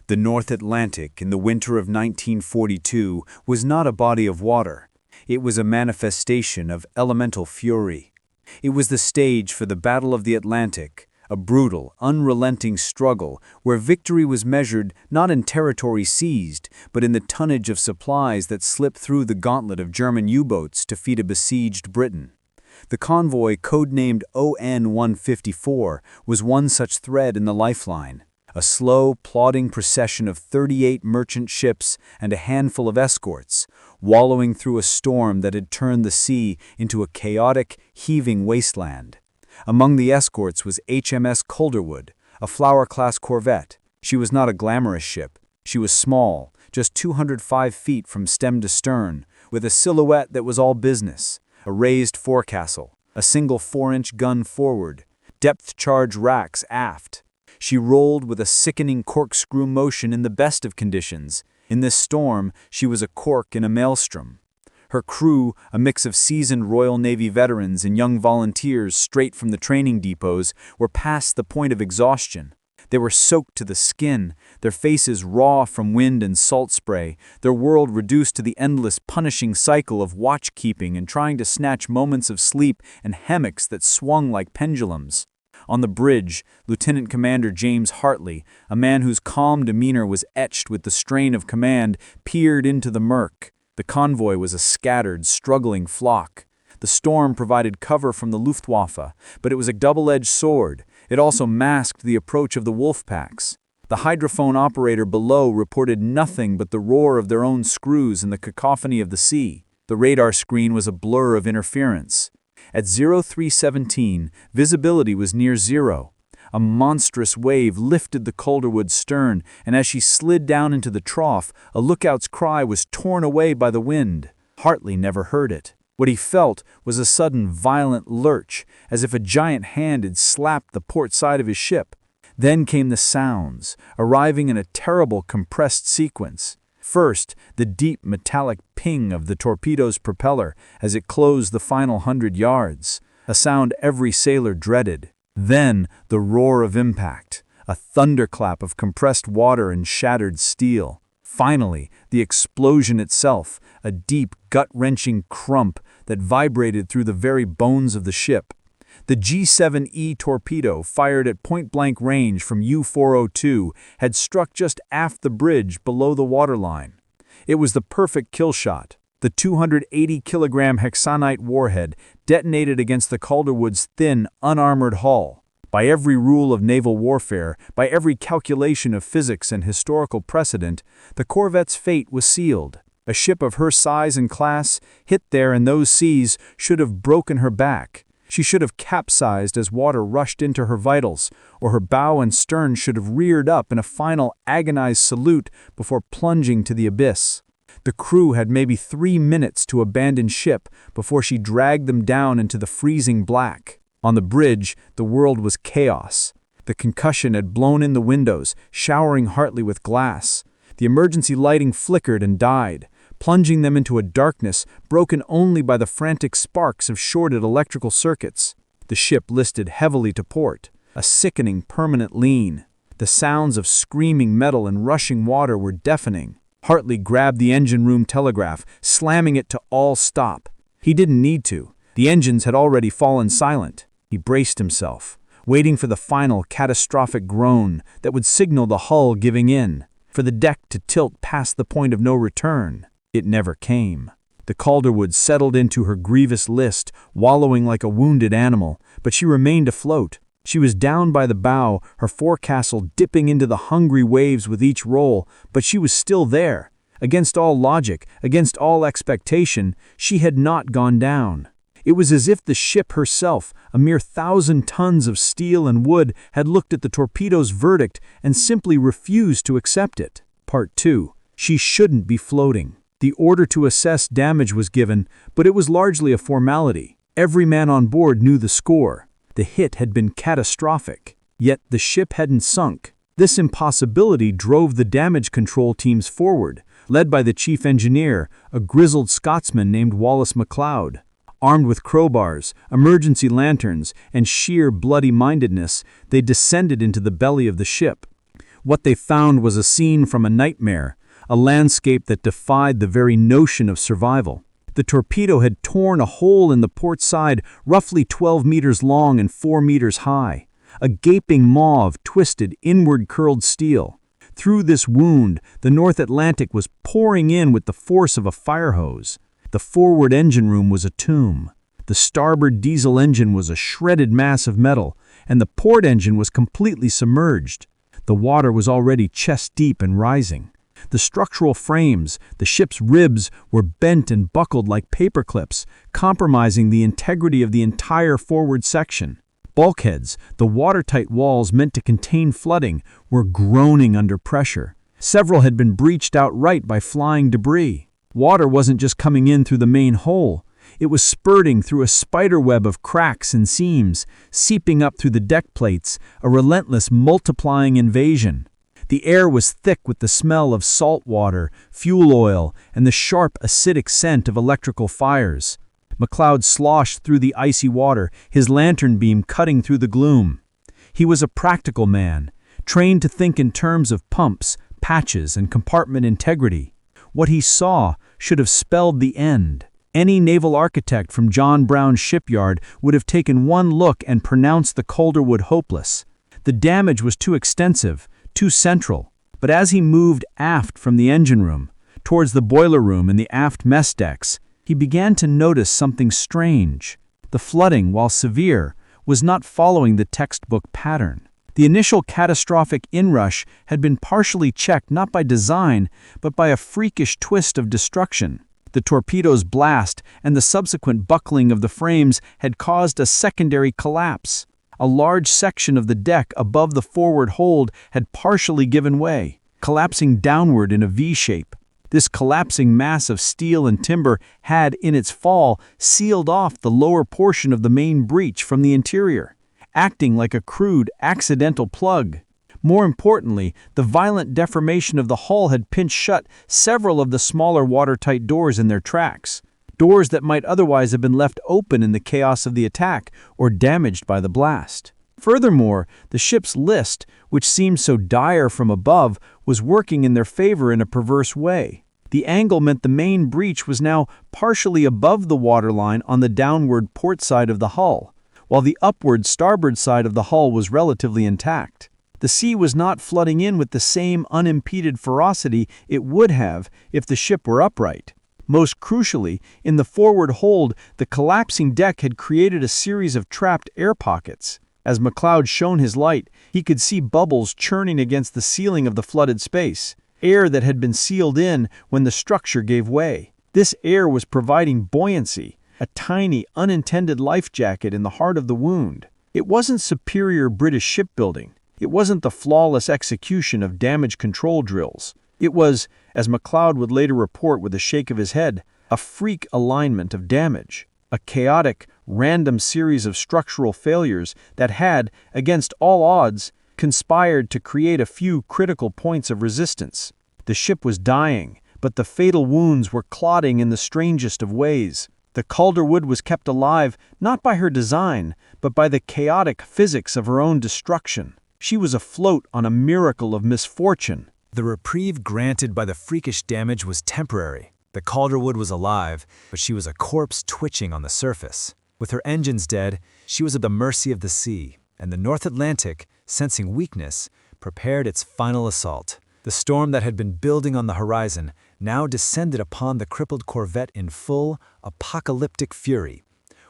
The North Atlantic in the winter of 1942 was not a body of water. It was a manifestation of elemental fury. It was the stage for the Battle of the Atlantic, a brutal, unrelenting struggle where victory was measured not in territory seized, but in the tonnage of supplies that slipped through the gauntlet of German U-boats to feed a besieged Britain. The convoy, codenamed ON-154, was one such thread in the lifeline. A slow, plodding procession of 38 merchant ships and a handful of escorts, wallowing through a storm that had turned the sea into a chaotic, heaving wasteland. Among the escorts was HMS Calderwood, a Flower-class corvette. She was not a glamorous ship. She was small, just 205 feet from stem to stern, with a silhouette that was all business. A raised forecastle, a single 4-inch gun forward, depth-charge racks aft. She rolled with a sickening corkscrew motion in the best of conditions. In this storm, she was a cork in a maelstrom. Her crew, a mix of seasoned Royal Navy veterans and young volunteers straight from the training depots, were past the point of exhaustion. They were soaked to the skin, their faces raw from wind and salt spray, their world reduced to the endless punishing cycle of watch-keeping and trying to snatch moments of sleep and hammocks that swung like pendulums. On the bridge, Lieutenant Commander James Hartley, a man whose calm demeanor was etched with the strain of command, peered into the murk. The convoy was a scattered, struggling flock. The storm provided cover from the Luftwaffe, but it was a double-edged sword. It also masked the approach of the wolf packs. The hydrophone operator below reported nothing but the roar of their own screws and the cacophony of the sea. The radar screen was a blur of interference. At 0317, visibility was near zero. A monstrous wave lifted the Calderwood's stern, and as she slid down into the trough, a lookout's cry was torn away by the wind. Hartley never heard it. What he felt was a sudden violent lurch, as if a giant hand had slapped the port side of his ship. Then came the sounds, arriving in a terrible compressed sequence. First, the deep metallic ping of the torpedo's propeller as it closed the final 100 yards, a sound every sailor dreaded. Then, the roar of impact, a thunderclap of compressed water and shattered steel. Finally, the explosion itself, a deep, gut-wrenching crump that vibrated through the very bones of the ship. The G7E torpedo, fired at point-blank range from U-402, had struck just aft the bridge below the waterline. It was the perfect kill shot. The 280-kilogram hexanite warhead detonated against the Calderwood's thin, unarmored hull. By every rule of naval warfare, by every calculation of physics and historical precedent, the corvette's fate was sealed. A ship of her size and class, hit there in those seas, should have broken her back. She should have capsized as water rushed into her vitals, or her bow and stern should have reared up in a final agonized salute before plunging to the abyss. The crew had maybe 3 minutes to abandon ship before she dragged them down into the freezing black. On the bridge, the world was chaos. The concussion had blown in the windows, showering Hartley with glass. The emergency lighting flickered and died, plunging them into a darkness broken only by the frantic sparks of shorted electrical circuits. The ship listed heavily to port, a sickening permanent lean. The sounds of screaming metal and rushing water were deafening. Hartley grabbed the engine room telegraph, slamming it to all stop. He didn't need to. The engines had already fallen silent. He braced himself, waiting for the final catastrophic groan that would signal the hull giving in, for the deck to tilt past the point of no return. It never came. The Calderwood settled into her grievous list, wallowing like a wounded animal, but she remained afloat. She was down by the bow, her forecastle dipping into the hungry waves with each roll, but she was still there. Against all logic, against all expectation, she had not gone down. It was as if the ship herself, a mere 1,000 tons of steel and wood, had looked at the torpedo's verdict and simply refused to accept it. Part 2. She shouldn't be floating. The order to assess damage was given, but it was largely a formality. Every man on board knew the score. The hit had been catastrophic, yet the ship hadn't sunk. This impossibility drove the damage control teams forward, led by the chief engineer, a grizzled Scotsman named Wallace MacLeod. Armed with crowbars, emergency lanterns, and sheer bloody-mindedness, they descended into the belly of the ship. What they found was a scene from a nightmare, a landscape that defied the very notion of survival. The torpedo had torn a hole in the port side roughly 12 meters long and 4 meters high, a gaping maw of twisted, inward-curled steel. Through this wound, the North Atlantic was pouring in with the force of a fire hose. The forward engine room was a tomb. The starboard diesel engine was a shredded mass of metal, and the port engine was completely submerged. The water was already chest-deep and rising. The structural frames, the ship's ribs, were bent and buckled like paper clips, compromising the integrity of the entire forward section. Bulkheads, the watertight walls meant to contain flooding, were groaning under pressure. Several had been breached outright by flying debris. Water wasn't just coming in through the main hole. It was spurting through a spiderweb of cracks and seams, seeping up through the deck plates, a relentless multiplying invasion. The air was thick with the smell of salt water, fuel oil, and the sharp, acidic scent of electrical fires. McLeod sloshed through the icy water, his lantern beam cutting through the gloom. He was a practical man, trained to think in terms of pumps, patches, and compartment integrity. What he saw should have spelled the end. Any naval architect from John Brown's shipyard would have taken one look and pronounced the Calderwood hopeless. The damage was too extensive, too central. But as he moved aft from the engine room, towards the boiler room and the aft mess decks, he began to notice something strange. The flooding, while severe, was not following the textbook pattern. The initial catastrophic inrush had been partially checked not by design, but by a freakish twist of destruction. The torpedo's blast and the subsequent buckling of the frames had caused a secondary collapse. A large section of the deck above the forward hold had partially given way, collapsing downward in a V-shape. This collapsing mass of steel and timber had, in its fall, sealed off the lower portion of the main breach from the interior, acting like a crude, accidental plug. More importantly, the violent deformation of the hull had pinched shut several of the smaller watertight doors in their tracks, doors that might otherwise have been left open in the chaos of the attack or damaged by the blast. Furthermore, the ship's list, which seemed so dire from above, was working in their favor in a perverse way. The angle meant the main breach was now partially above the waterline on the downward port side of the hull, while the upward starboard side of the hull was relatively intact. The sea was not flooding in with the same unimpeded ferocity it would have if the ship were upright. Most crucially, in the forward hold, the collapsing deck had created a series of trapped air pockets. As McLeod shone his light, he could see bubbles churning against the ceiling of the flooded space, air that had been sealed in when the structure gave way. This air was providing buoyancy, a tiny, unintended life jacket in the heart of the wound. It wasn't superior British shipbuilding. It wasn't the flawless execution of damage control drills. It was, as McLeod would later report with a shake of his head, a freak alignment of damage, a chaotic, random series of structural failures that had, against all odds, conspired to create a few critical points of resistance. The ship was dying, but the fatal wounds were clotting in the strangest of ways. The Calderwood was kept alive not by her design, but by the chaotic physics of her own destruction. She was afloat on a miracle of misfortune. The reprieve granted by the freakish damage was temporary. The Calderwood was alive, but she was a corpse twitching on the surface. With her engines dead, she was at the mercy of the sea, and the North Atlantic, sensing weakness, prepared its final assault. The storm that had been building on the horizon now descended upon the crippled corvette in full, apocalyptic fury.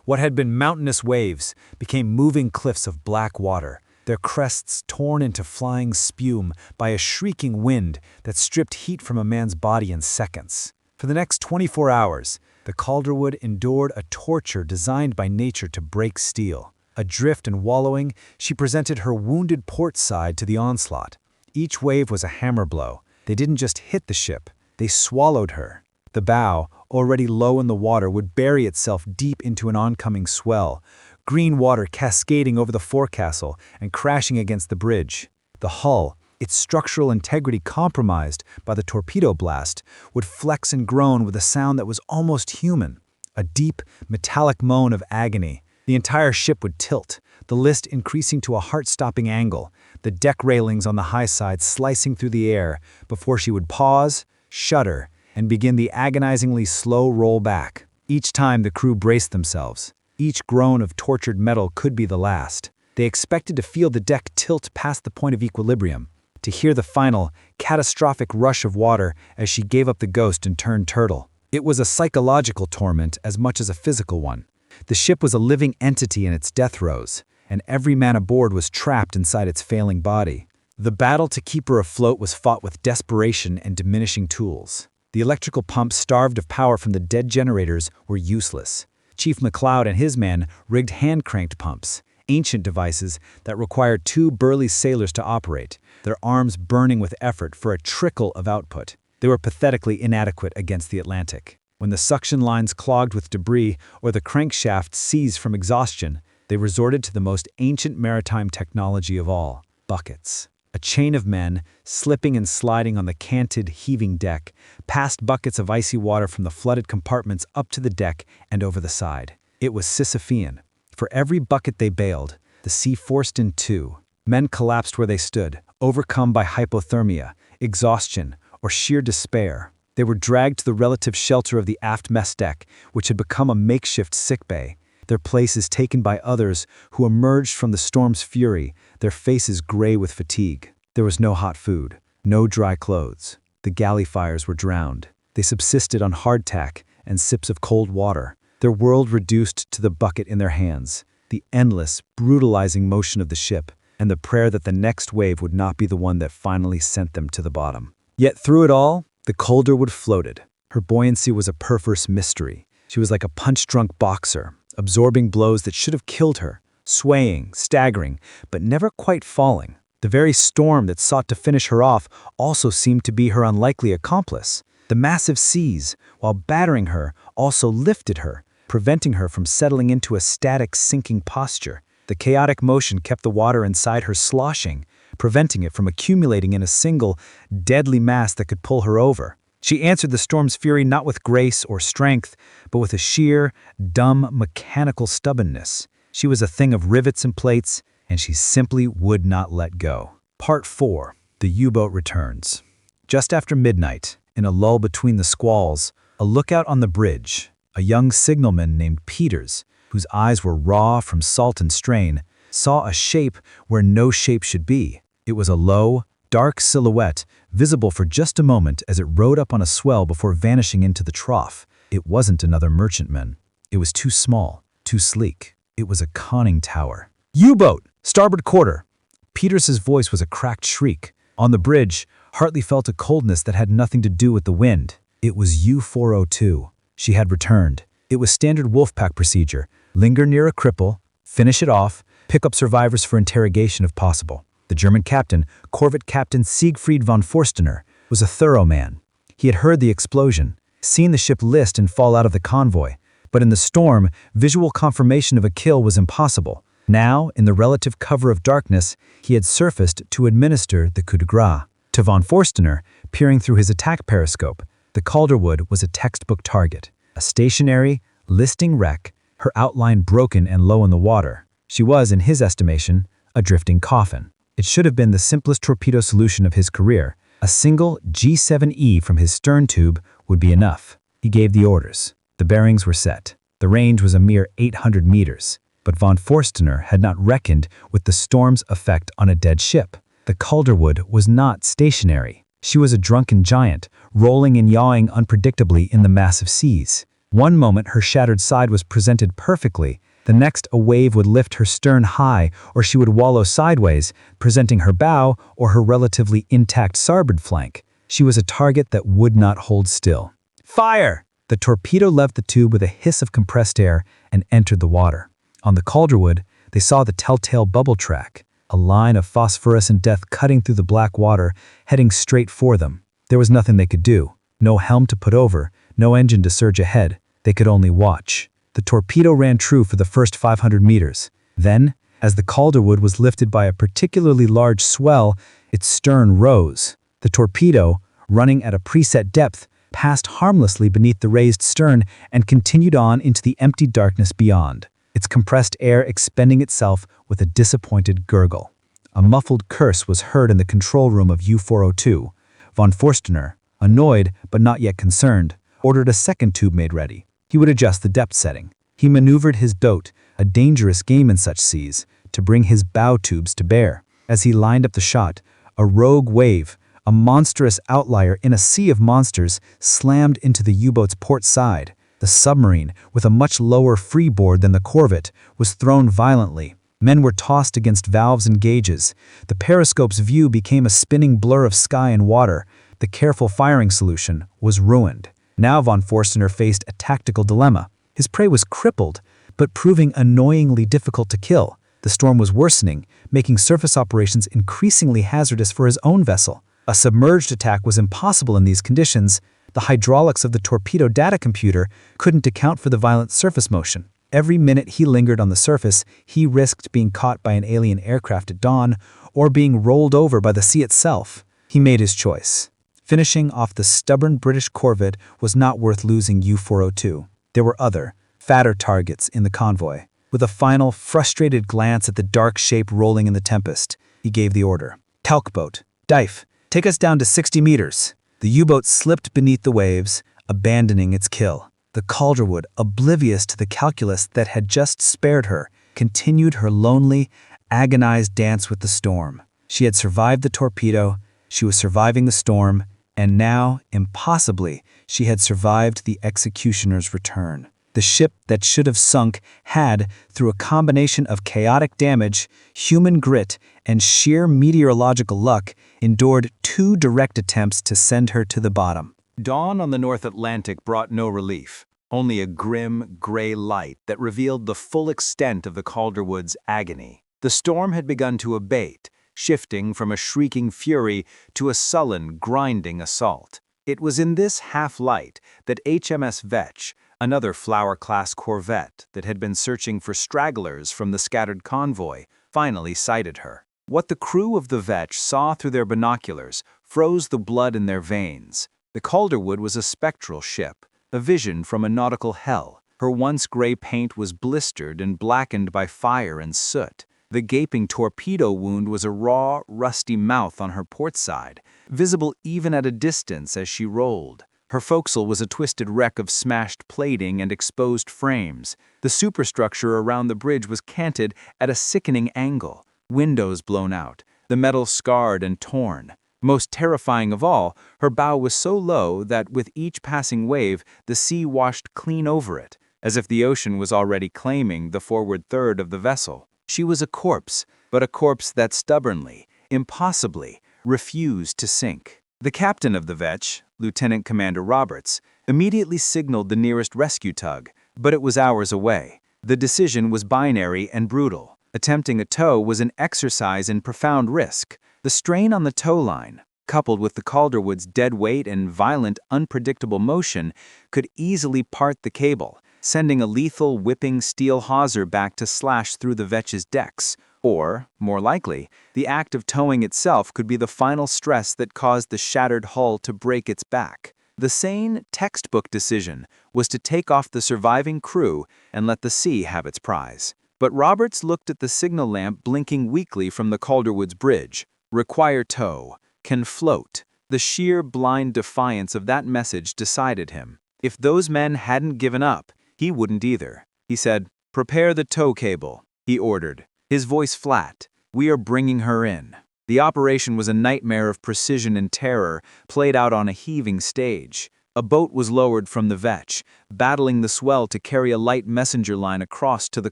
What had been mountainous waves became moving cliffs of black water, their crests torn into flying spume by a shrieking wind that stripped heat from a man's body in seconds. For the next 24 hours, the Calderwood endured a torture designed by nature to break steel. Adrift and wallowing, she presented her wounded port side to the onslaught. Each wave was a hammer blow. They didn't just hit the ship, they swallowed her. The bow, already low in the water, would bury itself deep into an oncoming swell, green water cascading over the forecastle and crashing against the bridge. The hull, its structural integrity compromised by the torpedo blast, would flex and groan with a sound that was almost human, a deep, metallic moan of agony. The entire ship would tilt, the list increasing to a heart-stopping angle, the deck railings on the high side slicing through the air before she would pause, shudder, and begin the agonizingly slow roll back. Each time the crew braced themselves. Each groan of tortured metal could be the last. They expected to feel the deck tilt past the point of equilibrium, to hear the final, catastrophic rush of water as she gave up the ghost and turned turtle. It was a psychological torment as much as a physical one. The ship was a living entity in its death throes, and every man aboard was trapped inside its failing body. The battle to keep her afloat was fought with desperation and diminishing tools. The electrical pumps, starved of power from the dead generators, were useless. Chief McLeod and his men rigged hand-cranked pumps, ancient devices that required 2 burly sailors to operate, their arms burning with effort for a trickle of output. They were pathetically inadequate against the Atlantic. When the suction lines clogged with debris or the crankshaft seized from exhaustion, they resorted to the most ancient maritime technology of all, buckets. A chain of men, slipping and sliding on the canted, heaving deck, passed buckets of icy water from the flooded compartments up to the deck and over the side. It was Sisyphean. For every bucket they bailed, the sea forced in 2. Men collapsed where they stood, overcome by hypothermia, exhaustion, or sheer despair. They were dragged to the relative shelter of the aft mess deck, which had become a makeshift sickbay, their places taken by others who emerged from the storm's fury, their faces gray with fatigue. There was no hot food, no dry clothes. The galley fires were drowned. They subsisted on hardtack and sips of cold water, their world reduced to the bucket in their hands, the endless, brutalizing motion of the ship, and the prayer that the next wave would not be the one that finally sent them to the bottom. Yet through it all, the Calderwood floated. Her buoyancy was a perverse mystery. She was like a punch-drunk boxer, absorbing blows that should have killed her, swaying, staggering, but never quite falling. The very storm that sought to finish her off also seemed to be her unlikely accomplice. The massive seas, while battering her, also lifted her, preventing her from settling into a static, sinking posture. The chaotic motion kept the water inside her sloshing, preventing it from accumulating in a single, deadly mass that could pull her over. She answered the storm's fury not with grace or strength, but with a sheer, dumb, mechanical stubbornness. She was a thing of rivets and plates, and she simply would not let go. Part 4. The U-boat returns. Just after midnight, in a lull between the squalls, a lookout on the bridge, a young signalman named Peters, whose eyes were raw from salt and strain, saw a shape where no shape should be. It was a low, dark silhouette, visible for just a moment as it rode up on a swell before vanishing into the trough. It wasn't another merchantman. It was too small, too sleek. It was a conning tower. "U-boat! Starboard quarter!" Peters's voice was a cracked shriek. On the bridge, Hartley felt a coldness that had nothing to do with the wind. It was U-402. She had returned. It was standard Wolfpack procedure. Linger near a cripple, finish it off, pick up survivors for interrogation if possible. The German captain, Corvette Captain Siegfried von Forstener, was a thorough man. He had heard the explosion, seen the ship list and fall out of the convoy, but in the storm, visual confirmation of a kill was impossible. Now, in the relative cover of darkness, he had surfaced to administer the coup de grace. To von Forstener, peering through his attack periscope, the Calderwood was a textbook target, a stationary, listing wreck, her outline broken and low in the water. She was, in his estimation, a drifting coffin. It should have been the simplest torpedo solution of his career. A single G7E from his stern tube would be enough. He gave the orders. The bearings were set. The range was a mere 800 meters. But von Forstener had not reckoned with the storm's effect on a dead ship. The Calderwood was not stationary. She was a drunken giant, rolling and yawing unpredictably in the massive seas. One moment her shattered side was presented perfectly. The next, a wave would lift her stern high, or she would wallow sideways, presenting her bow or her relatively intact starboard flank. She was a target that would not hold still. "Fire!" The torpedo left the tube with a hiss of compressed air and entered the water. On the Calderwood, they saw the telltale bubble track, a line of phosphorescent death cutting through the black water, heading straight for them. There was nothing they could do. No helm to put over, no engine to surge ahead. They could only watch. The torpedo ran true for the first 500 meters. Then, as the Calderwood was lifted by a particularly large swell, its stern rose. The torpedo, running at a preset depth, passed harmlessly beneath the raised stern and continued on into the empty darkness beyond. its compressed air expending itself with a disappointed gurgle. A muffled curse was heard in the control room of U-402. Von Forstener, annoyed but not yet concerned, ordered a second tube made ready. He would adjust the depth setting. He maneuvered his boat, a dangerous game in such seas, to bring his bow tubes to bear. As he lined up the shot, a rogue wave, a monstrous outlier in a sea of monsters, slammed into the U-boat's port side. The submarine, with a much lower freeboard than the corvette, was thrown violently. Men were tossed against valves and gauges. The periscope's view became a spinning blur of sky and water. The careful firing solution was ruined. Now von Forstener faced a tactical dilemma. His prey was crippled, but proving annoyingly difficult to kill. The storm was worsening, making surface operations increasingly hazardous for his own vessel. A submerged attack was impossible in these conditions. The hydraulics of the torpedo data computer couldn't account for the violent surface motion. Every minute he lingered on the surface, he risked being caught by an alien aircraft at dawn or being rolled over by the sea itself. He made his choice. Finishing off the stubborn British corvette was not worth losing U-402. There were other, fatter targets in the convoy. With a final, frustrated glance at the dark shape rolling in the tempest, he gave the order. "Talc boat, dive, take us down to 60 meters." The U-boat slipped beneath the waves, abandoning its kill. The Calderwood, oblivious to the calculus that had just spared her, continued her lonely, agonized dance with the storm. She had survived the torpedo, she was surviving the storm, and now, impossibly, she had survived the executioner's return. The ship that should have sunk had, through a combination of chaotic damage, human grit, and sheer meteorological luck, endured 2 direct attempts to send her to the bottom. Dawn on the North Atlantic brought no relief, only a grim, gray light that revealed the full extent of the Calderwood's agony. The storm had begun to abate, shifting from a shrieking fury to a sullen, grinding assault. It was in this half-light that HMS Vetch, another Flower-class corvette that had been searching for stragglers from the scattered convoy, finally sighted her. What the crew of the Vetch saw through their binoculars froze the blood in their veins. The Calderwood was a spectral ship, a vision from a nautical hell. Her once gray paint was blistered and blackened by fire and soot. The gaping torpedo wound was a raw, rusty mouth on her port side, visible even at a distance as she rolled. Her forecastle was a twisted wreck of smashed plating and exposed frames. The superstructure around the bridge was canted at a sickening angle, windows blown out, the metal scarred and torn. Most terrifying of all, her bow was so low that with each passing wave, the sea washed clean over it, as if the ocean was already claiming the forward third of the vessel. She was a corpse, but a corpse that stubbornly, impossibly, refused to sink. The captain of the Vetch, Lieutenant Commander Roberts, immediately signaled the nearest rescue tug, but it was hours away. The decision was binary and brutal. Attempting a tow was an exercise in profound risk. The strain on the tow line, coupled with the Calderwood's dead weight and violent, unpredictable motion, could easily part the cable, sending a lethal, whipping steel hawser back to slash through the Vetch's decks. Or, more likely, the act of towing itself could be the final stress that caused the shattered hull to break its back. The sane, textbook decision was to take off the surviving crew and let the sea have its prize. But Roberts looked at the signal lamp blinking weakly from the Calderwood's bridge. Require tow. Can float. The sheer blind defiance of that message decided him. If those men hadn't given up, he wouldn't either. He said, "Prepare the tow cable," he ordered, his voice flat. "We are bringing her in." The operation was a nightmare of precision and terror, played out on a heaving stage. A boat was lowered from the Vetch, battling the swell to carry a light messenger line across to the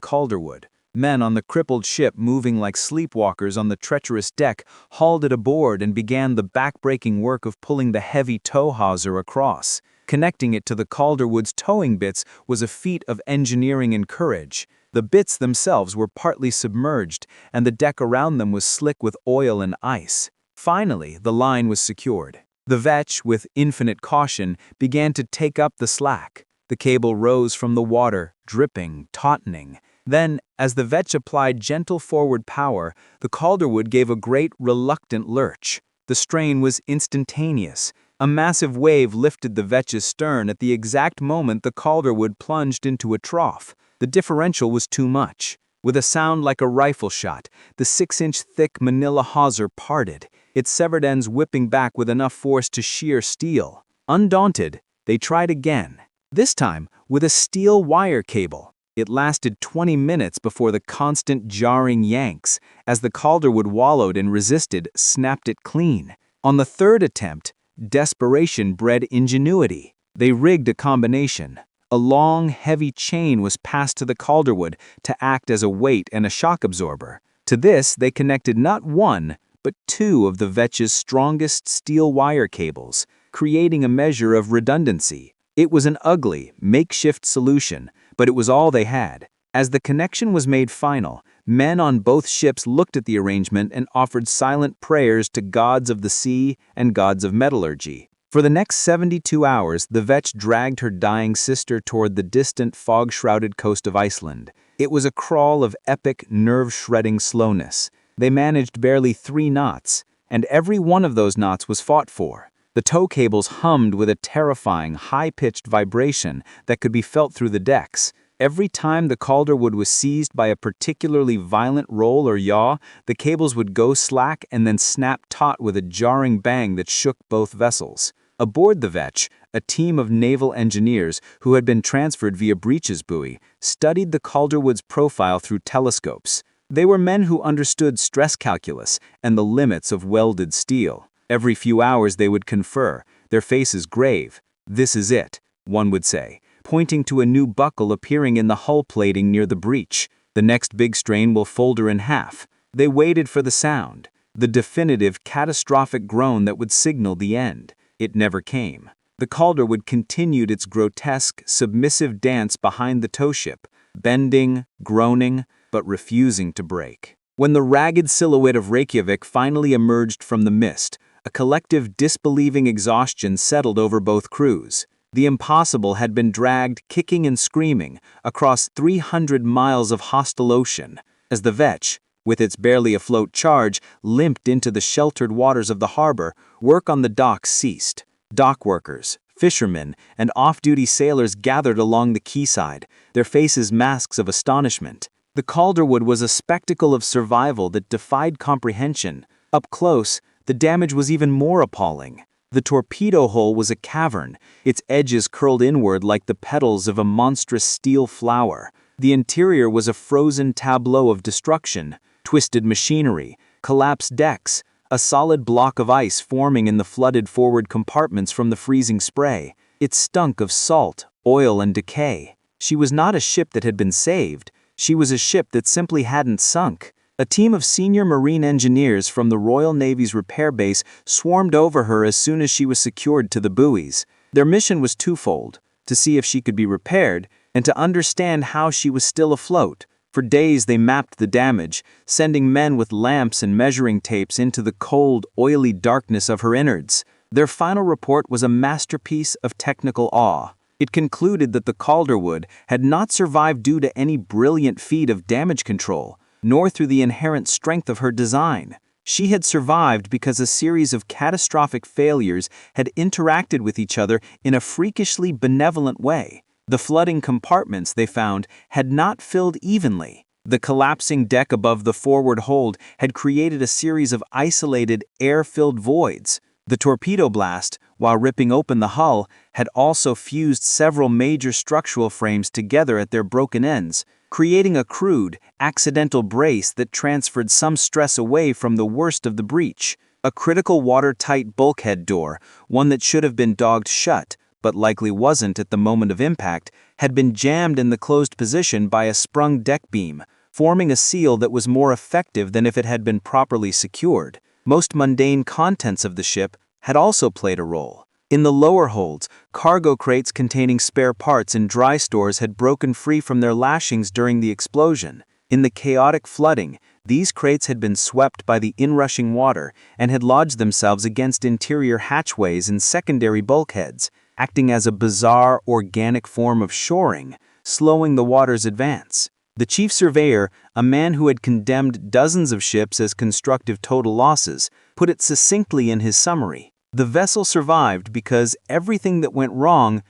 Calderwood. Men on the crippled ship, moving like sleepwalkers on the treacherous deck, hauled it aboard and began the back-breaking work of pulling the heavy tow hawser across. Connecting it to the Calderwood's towing bits was a feat of engineering and courage. The bits themselves were partly submerged, and the deck around them was slick with oil and ice. Finally, the line was secured. The Vetch, with infinite caution, began to take up the slack. The cable rose from the water, dripping, tautening. Then, as the Vetch applied gentle forward power, the Calderwood gave a great, reluctant lurch. The strain was instantaneous. A massive wave lifted the Vetch's stern at the exact moment the Calderwood plunged into a trough. The differential was too much. With a sound like a rifle shot, the 6-inch thick manila hawser parted, its severed ends whipping back with enough force to shear steel. Undaunted, they tried again, this time with a steel wire cable. It lasted 20 minutes before the constant jarring yanks, as the Calderwood wallowed and resisted, snapped it clean. On the third attempt, desperation bred ingenuity. They rigged a combination. A long, heavy chain was passed to the Calderwood to act as a weight and a shock absorber. To this, they connected not one, but two of the Vetch's strongest steel wire cables, creating a measure of redundancy. It was an ugly, makeshift solution, but it was all they had. As the connection was made final, men on both ships looked at the arrangement and offered silent prayers to gods of the sea and gods of metallurgy. For the next 72 hours, the Vetch dragged her dying sister toward the distant, fog-shrouded coast of Iceland. It was a crawl of epic, nerve-shredding slowness. They managed barely 3 knots, and every one of those knots was fought for. The tow cables hummed with a terrifying, high-pitched vibration that could be felt through the decks. Every time the Calderwood was seized by a particularly violent roll or yaw, the cables would go slack and then snap taut with a jarring bang that shook both vessels. Aboard the Vetch, a team of naval engineers who had been transferred via breeches buoy studied the Calderwood's profile through telescopes. They were men who understood stress calculus and the limits of welded steel. Every few hours they would confer, their faces grave. "This is it," one would say, pointing to a new buckle appearing in the hull plating near the breech. "The next big strain will fold her in half." They waited for the sound, the definitive, catastrophic groan that would signal the end. It never came. The Calderwood continued its grotesque, submissive dance behind the tow ship, bending, groaning, but refusing to break. When the ragged silhouette of Reykjavik finally emerged from the mist, a collective disbelieving exhaustion settled over both crews. The impossible had been dragged, kicking and screaming, across 300 miles of hostile ocean. As the Vetch, with its barely afloat charge, limped into the sheltered waters of the harbor, work on the docks ceased. Dock workers, fishermen, and off-duty sailors gathered along the quayside, their faces masks of astonishment. The Calderwood was a spectacle of survival that defied comprehension. Up close, the damage was even more appalling. The torpedo hole was a cavern, its edges curled inward like the petals of a monstrous steel flower. The interior was a frozen tableau of destruction, twisted machinery, collapsed decks, a solid block of ice forming in the flooded forward compartments from the freezing spray. It stunk of salt, oil, and decay. She was not a ship that had been saved. She was a ship that simply hadn't sunk. A team of senior marine engineers from the Royal Navy's repair base swarmed over her as soon as she was secured to the buoys. Their mission was twofold: to see if she could be repaired, and to understand how she was still afloat. For days they mapped the damage, sending men with lamps and measuring tapes into the cold, oily darkness of her innards. Their final report was a masterpiece of technical awe. It concluded that the Calderwood had not survived due to any brilliant feat of damage control, nor through the inherent strength of her design. She had survived because a series of catastrophic failures had interacted with each other in a freakishly benevolent way. The flooding compartments, they found, had not filled evenly. The collapsing deck above the forward hold had created a series of isolated, air-filled voids. The torpedo blast, while ripping open the hull, had also fused several major structural frames together at their broken ends, creating a crude, accidental brace that transferred some stress away from the worst of the breach. A critical watertight bulkhead door, one that should have been dogged shut, but likely wasn't at the moment of impact, had been jammed in the closed position by a sprung deck beam, forming a seal that was more effective than if it had been properly secured. Most mundane contents of the ship had also played a role. In the lower holds, cargo crates containing spare parts and dry stores had broken free from their lashings during the explosion. In the chaotic flooding, these crates had been swept by the inrushing water and had lodged themselves against interior hatchways and secondary bulkheads, acting as a bizarre, organic form of shoring, slowing the water's advance. The chief surveyor, a man who had condemned dozens of ships as constructive total losses, put it succinctly in his summary: "The vessel survived because everything that went wrong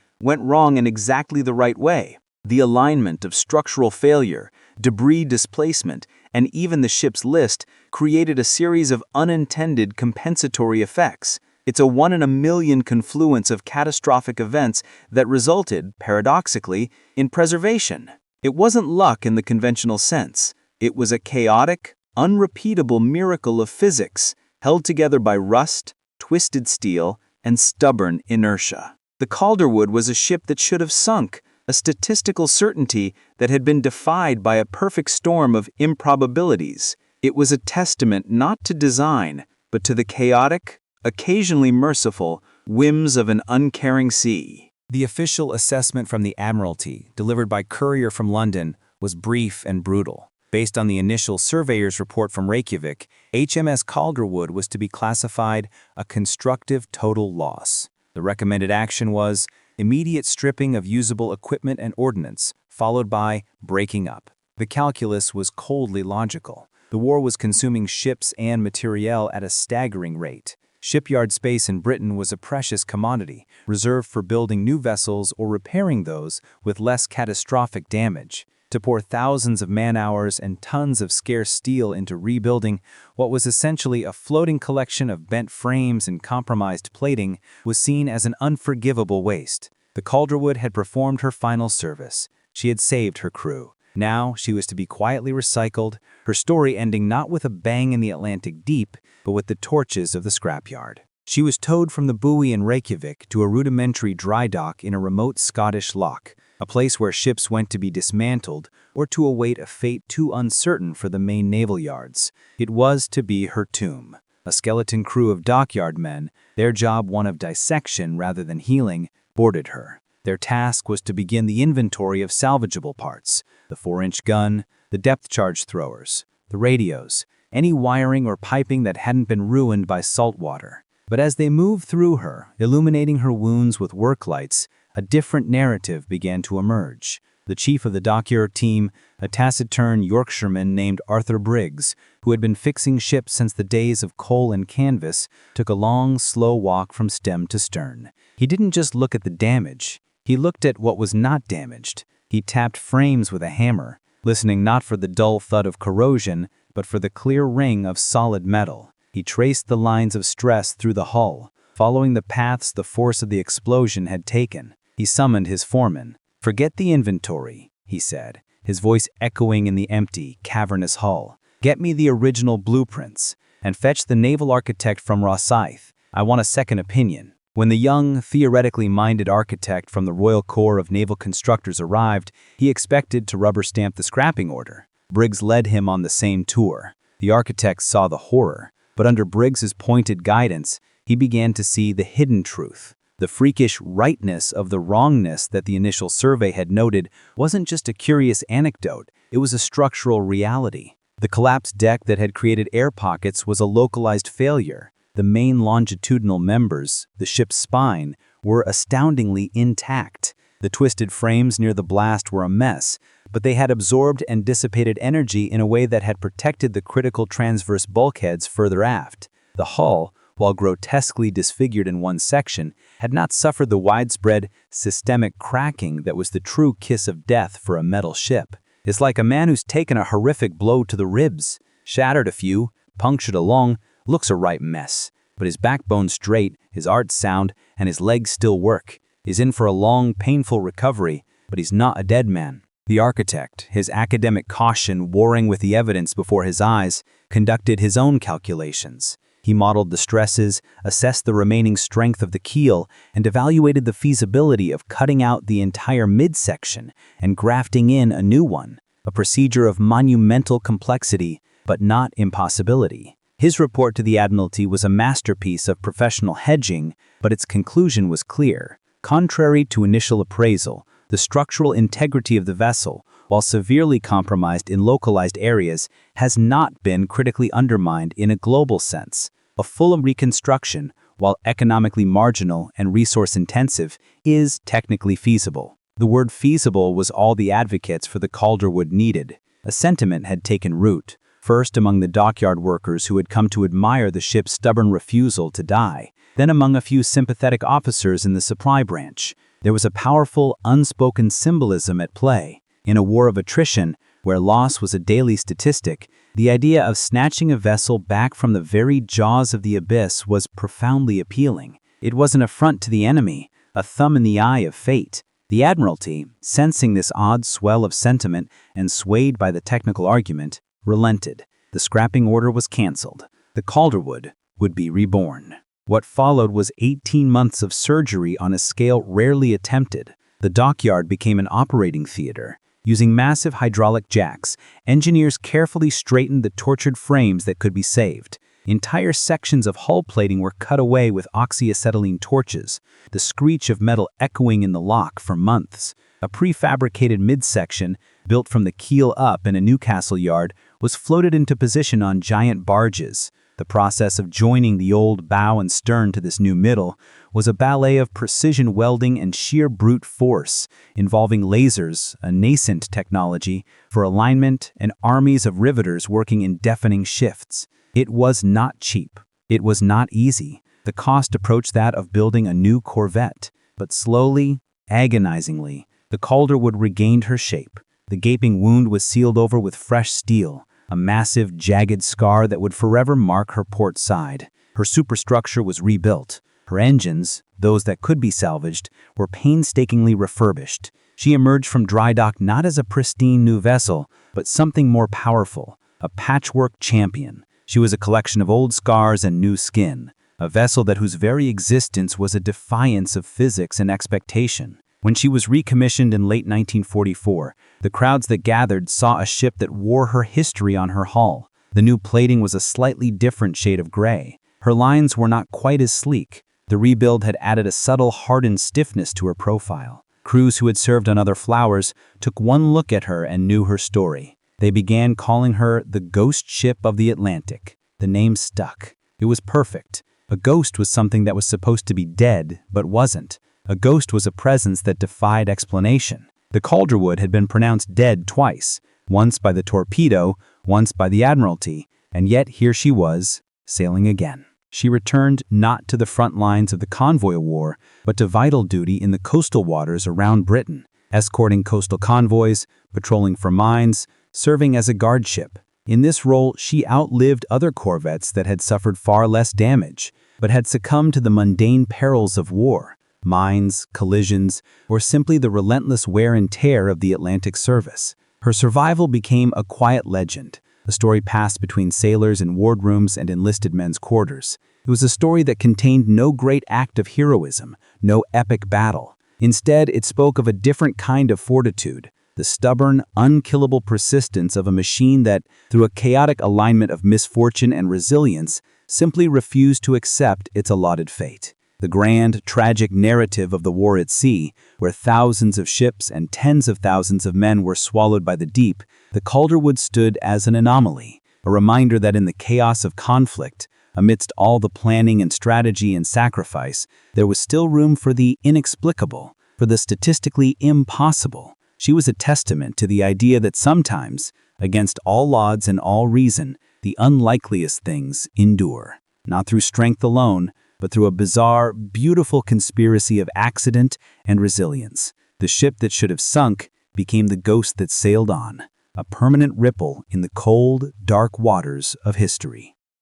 in exactly the right way." The alignment of structural failure, debris displacement, and even the ship's list created a series of unintended compensatory effects. It's a one-in-a-million confluence of catastrophic events that resulted, paradoxically, in preservation. It wasn't luck in the conventional sense. It was a chaotic, unrepeatable miracle of physics, held together by rust, twisted steel, and stubborn inertia. The Calderwood was a ship that should have sunk, a statistical certainty that had been defied by a perfect storm of improbabilities. It was a testament not to design, but to the chaotic, occasionally merciful, whims of an uncaring sea. The official assessment from the Admiralty, delivered by courier from London, was brief and brutal. Based on the initial surveyor's report from Reykjavik, HMS Calderwood was to be classified a constructive total loss. The recommended action was immediate stripping of usable equipment and ordnance, followed by breaking up. The calculus was coldly logical. The war was consuming ships and materiel at a staggering rate. Shipyard space in Britain was a precious commodity, reserved for building new vessels or repairing those with less catastrophic damage. To pour thousands of man-hours and tons of scarce steel into rebuilding what was essentially a floating collection of bent frames and compromised plating was seen as an unforgivable waste. The Calderwood had performed her final service. She had saved her crew. Now she was to be quietly recycled, her story ending not with a bang in the Atlantic deep, but with the torches of the scrapyard. She was towed from the buoy in Reykjavik to a rudimentary dry dock in a remote Scottish loch, a place where ships went to be dismantled or to await a fate too uncertain for the main naval yards. It was to be her tomb. A skeleton crew of dockyard men, their job one of dissection rather than healing, boarded her. Their task was to begin the inventory of salvageable parts, the 4-inch gun, the depth charge throwers, the radios, any wiring or piping that hadn't been ruined by salt water. But as they moved through her, illuminating her wounds with work lights, a different narrative began to emerge. The chief of the dockyard team, a taciturn Yorkshireman named Arthur Briggs, who had been fixing ships since the days of coal and canvas, took a long, slow walk from stem to stern. He didn't just look at the damage. He looked at what was not damaged. He tapped frames with a hammer, listening not for the dull thud of corrosion, but for the clear ring of solid metal. He traced the lines of stress through the hull, following the paths the force of the explosion had taken. He summoned his foreman. "Forget the inventory," he said, his voice echoing in the empty, cavernous hull. "Get me the original blueprints, and fetch the naval architect from Rosyth. I want a second opinion." When the young, theoretically minded architect from the Royal Corps of Naval Constructors arrived, he expected to rubber-stamp the scrapping order. Briggs led him on the same tour. The architect saw the horror, but under Briggs's pointed guidance, he began to see the hidden truth. The freakish rightness of the wrongness that the initial survey had noted wasn't just a curious anecdote, it was a structural reality. The collapsed deck that had created air pockets was a localized failure. The main longitudinal members, the ship's spine, were astoundingly intact. The twisted frames near the blast were a mess, but they had absorbed and dissipated energy in a way that had protected the critical transverse bulkheads further aft. The hull, while grotesquely disfigured in one section, had not suffered the widespread, systemic cracking that was the true kiss of death for a metal ship. It's like a man who's taken a horrific blow to the ribs, shattered a few, punctured a lung, looks a right mess. But his backbone's straight, his art's sound, and his legs still work. He's in for a long, painful recovery, but he's not a dead man. The architect, his academic caution warring with the evidence before his eyes, conducted his own calculations. He modeled the stresses, assessed the remaining strength of the keel, and evaluated the feasibility of cutting out the entire midsection and grafting in a new one, a procedure of monumental complexity, but not impossibility. His report to the Admiralty was a masterpiece of professional hedging, but its conclusion was clear. Contrary to initial appraisal, the structural integrity of the vessel, while severely compromised in localized areas, has not been critically undermined in a global sense. A full reconstruction, while economically marginal and resource-intensive, is technically feasible. The word feasible was all the advocates for the Calderwood needed. A sentiment had taken root, first among the dockyard workers who had come to admire the ship's stubborn refusal to die, then among a few sympathetic officers in the supply branch. There was a powerful, unspoken symbolism at play. In a war of attrition, where loss was a daily statistic, the idea of snatching a vessel back from the very jaws of the abyss was profoundly appealing. It was an affront to the enemy, a thumb in the eye of fate. The Admiralty, sensing this odd swell of sentiment and swayed by the technical argument, relented. The scrapping order was cancelled. The Calderwood would be reborn. What followed was 18 months of surgery on a scale rarely attempted. The dockyard became an operating theater. Using massive hydraulic jacks, engineers carefully straightened the tortured frames that could be saved. Entire sections of hull plating were cut away with oxyacetylene torches, the screech of metal echoing in the lock for months. A prefabricated midsection, built from the keel up in a Newcastle yard, was floated into position on giant barges. The process of joining the old bow and stern to this new middle was a ballet of precision welding and sheer brute force, involving lasers, a nascent technology, for alignment, and armies of riveters working in deafening shifts. It was not cheap. It was not easy. The cost approached that of building a new corvette. But slowly, agonizingly, the Calderwood regained her shape. The gaping wound was sealed over with fresh steel, a massive, jagged scar that would forever mark her port side. Her superstructure was rebuilt. Her engines, those that could be salvaged, were painstakingly refurbished. She emerged from dry dock not as a pristine new vessel, but something more powerful, a patchwork champion. She was a collection of old scars and new skin, a vessel whose very existence was a defiance of physics and expectation. When she was recommissioned in late 1944, the crowds that gathered saw a ship that wore her history on her hull. The new plating was a slightly different shade of gray. Her lines were not quite as sleek. The rebuild had added a subtle hardened stiffness to her profile. Crews who had served on other flowers took one look at her and knew her story. They began calling her the ghost ship of the Atlantic. The name stuck. It was perfect. A ghost was something that was supposed to be dead, but wasn't. A ghost was a presence that defied explanation. The Calderwood had been pronounced dead twice, once by the torpedo, once by the Admiralty, and yet here she was, sailing again. She returned not to the front lines of the convoy war, but to vital duty in the coastal waters around Britain, escorting coastal convoys, patrolling for mines, serving as a guard ship. In this role, she outlived other corvettes that had suffered far less damage, but had succumbed to the mundane perils of war. Mines, collisions, or simply the relentless wear and tear of the Atlantic service. Her survival became a quiet legend, a story passed between sailors in wardrooms and enlisted men's quarters. It was a story that contained no great act of heroism, no epic battle. Instead, it spoke of a different kind of fortitude, the stubborn, unkillable persistence of a machine that, through a chaotic alignment of misfortune and resilience, simply refused to accept its allotted fate. The grand, tragic narrative of the war at sea, where thousands of ships and tens of thousands of men were swallowed by the deep, the Calderwood stood as an anomaly, a reminder that in the chaos of conflict, amidst all the planning and strategy and sacrifice, there was still room for the inexplicable, for the statistically impossible. She was a testament to the idea that sometimes, against all odds and all reason, the unlikeliest things endure, not through strength alone, but through a bizarre, beautiful conspiracy of accident and resilience. The ship that should have sunk became the ghost that sailed on, a permanent ripple in the cold, dark waters of history.